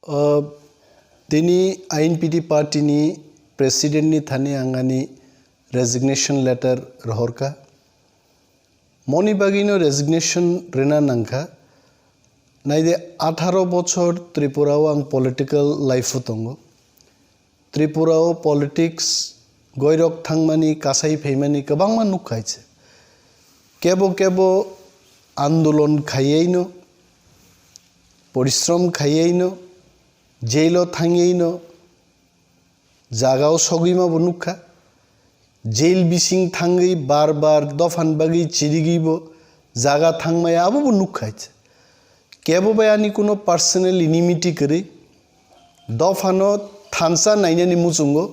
Dini INPT party ni president ni thani angani resignation letter rohorka. Moni bagino resignation rena nangka. Naide 18 bochor Tripura ang political life tongo. Tripura politics goirok thangmani kasai pheimani kabangma nukhaise. Kebo andolon khayeino, পরিশ্রম খাইয়েইনো jello থাঙিয়েইনো জাগাও সগিমা বনুখা jail বিসিং থাঙ্গি বারবার দফান বাগি চিরিগিব জাগা থাংমায়া আবো বনুখাইছে কেবো বায়ানি কোনো personal ইনিমিটি করে দফানো থানসা নাইনানি মুচুঙ্গো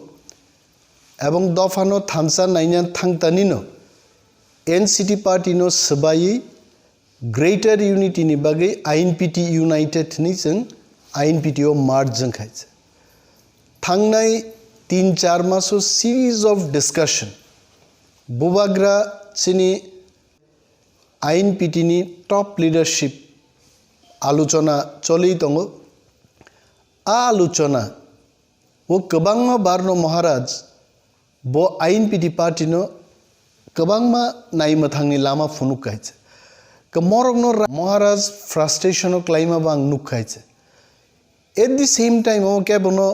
এবং দফানো থানসা Naina থাংতানিনো NCT পার্টিনো সবাই Greater Unity ni bagai INPT United ni jeng INPT o merge jeng khaise. Thangnai 3-4 maso series of discussion. Bubagra chini INPT ni top leadership aluchona cholei tongo. Aluchona wo kabangma barno Maharaj bo INPT party no kabangma naima thangni lama funuk khaise. Kamorogno Maharaj frustration o klaima bang nukhaise. At the same time o kebono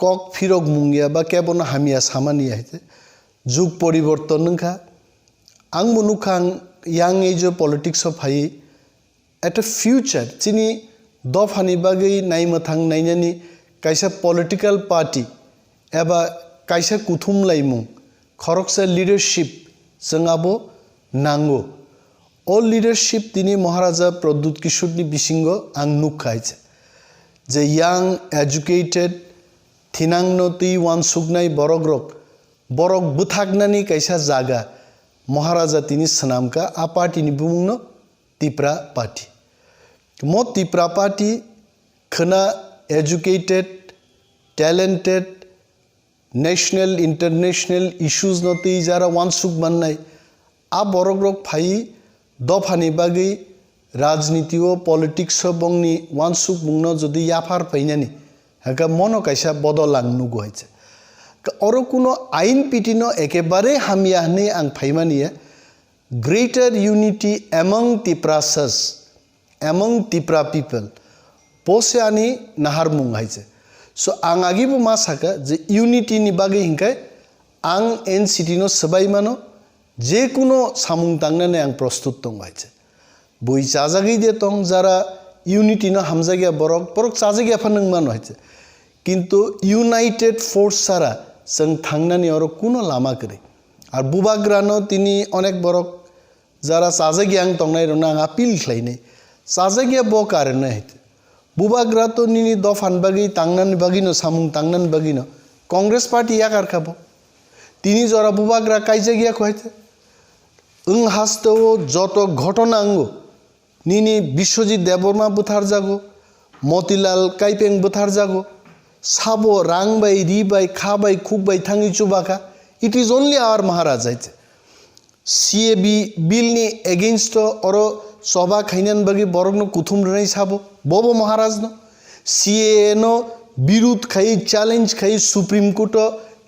kok phirok mungia ba kebono hamia samani aite juk poriborton nungkha ang munukhang young age of politics of hai at a future chini dofani bagai naimathang nainani kaisa political party eba kaisa kuthum laimung khoroksa leadership sangabo nango all leadership tini Maharaja Pradut Kishore ni bisingo ang nukhaise je young educated thinangno ti wansugnai borok buthagnani kaisa jaga Maharaja tini sanamka a party ni bumungno Tipra party mo Tipra party khana educated talented national international issues no ti jara wansuk bannai a borok phai দফানি বাগি রাজনীতি ও politics বংনি ওয়ানসুক মুংনো যদি ইয়াফার পাইনানি হাকা মনো কাইসা বদলাং নুগো হইছে অরো কোনো INPT no একেবারে হামিয়াহনি আং ফাইমানিয়া greater unity among Tiprasas among Tipra people পোসে আনি নাহার মুং হইছে সো আং আগিবো মা সাকা যে ইউনিটি নি বাগি হিংকাই আং NCT নো সবাই মানো যে কোনো সামুং তাংনানে আং প্রস্তুত তং হইছে বই চাজাগি দে তং যারা ইউনিটি ন হামজাগিয়া বরক চাজাগিয়া ফানং মান হইছে কিন্তু ইউনাইটেড ফোর্স সারা जों থাংনানি আর কোনো লামা করে আর বুবাগ্রানো তিনি অনেক বরক যারা চাজাগিয়া আং তংনাই রনা আং আপিল খাইনে চাজাগিয়া ব কারণে হইতে বুবাগ্রা তো নিনি দফান বাগি তাংনানি বাগিনো সামুং তাংনানি বাগিনো কংগ্রেস পার্টি একার খাবো তিনি যারা বুবাগ্রা কাইজা গিয়া কইতে হাসতো যত ঘটনা আঙ্গ নিনি বিশ্বজিৎ দেববর্মা বুথার যাগো মতিলাল কাইপেং বুথার যাগো সাবো রাংবাই রিবাই খাবাই খুকবাই থাঙ্গি চুবাকা ইট ইজ অনলি আওয়ার মহারাজ আইছে CAB বিলনি এগেইনস্ট অর সভা খাইনান বাগি বরগনো কুথুম রনাই সাবো ববো মহারাজ ন CAA নো বিরোধ খাই চ্যালেঞ্জ খাই সুপ্রিম কোর্ট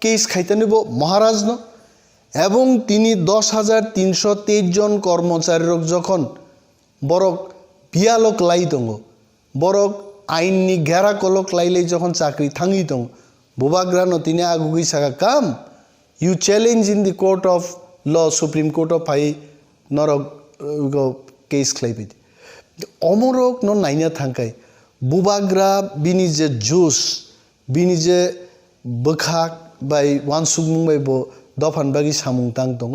কেস খাইতে নিব মহারাজ ন এবং তিনি 10,323 জন কর্মচারীর যখন বরক বিয়ালক লাই দङ বরক আইননি ঘেরা কলক লাইলে যখন চাকরি থাঙ্গি দङ বুবাগ্রানো তিনি আগুগি সাকা কাম you challenge in the court of law supreme court of high নরক কেস খাইবি অমরক ন নাইনা থাঙ্কাই বুবাগ্রা বিনি যে জুস বিনি যে বখাক বাই ওয়ানসুক মুংবাই ব দফান বাগি সামুং তাং দङ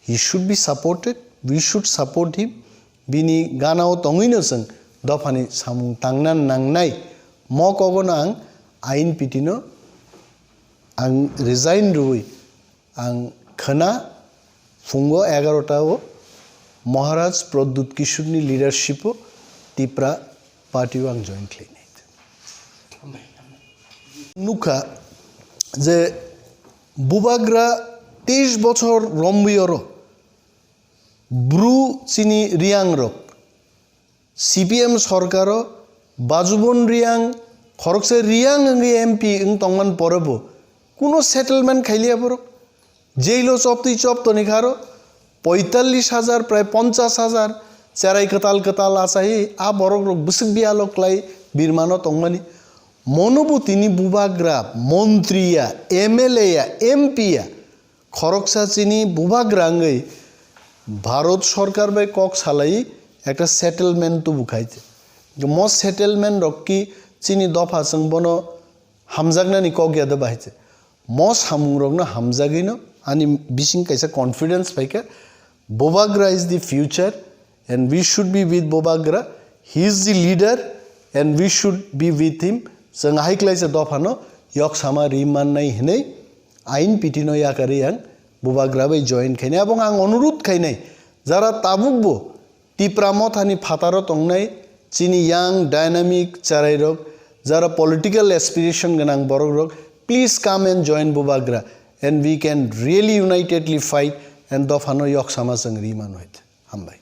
he should be supported we should support him bini ganao tongino जों दफानि सामुं तांनान नांनाय म कगन आं INPT नो आं रिजाइन रुई आं खना फुंगो 11टा ओ महाराज प्रद्युत किशोरनि लिडारशिप तिप्रा पार्टी आं जइन खालायनाय नुखा जे बुबाग्रा 23 বছর রম্বিয়র ব্রু চিনি রিয়াং রক CPM সরকার बाजुबन रियां खरकसे रियां अंगे एमपी इंग तंगमान परबो कुनो सेटलमेंट खाइलिया बरक जेलो चप तो निखारो 45,000 प्राय 50,000 चेराई कताल कताल आसाही आ बरक रक बुसक बियालक लाई बिरमानो तंगमानी मनबो तिनी बुबाग्रा मन्त्रिया एमएलए या एमपी या खरकसा चिनी बुबाग्रा अंगै भारत सरकार बाय कक सालाई एक सेटलमेंट तो बुखाइছে मस सेटलमेंट रक्की चिनी दफा जों बनो हामजागनानि कक याद बाहायছে मस हामुं रगनो हामजागिनो आनी बिसिं कैसा confidence फाइका Bobagra is the future and we should be with Bobagra. He is the leader and we should be with him. जों हाइक्लाइसे दफानो यक सामा रिमान नाय हिनै आइन पिटिनो याकारि आं Bobagra बै जॉइन खाइनाय এবং आं अनुरोध खाइनाय যারা তাবুকবো টিপ্রামথানি ফাতারো তংনাय চিনি ইয়াং ডাইনামিक চারাই রক যারা পলিটিক্যাল এসপিরেশন गोनां बरक रक please come and join Bobagra and we can really unitedly fight and दफानो यक सामा जों रिमान होइत हामबाय।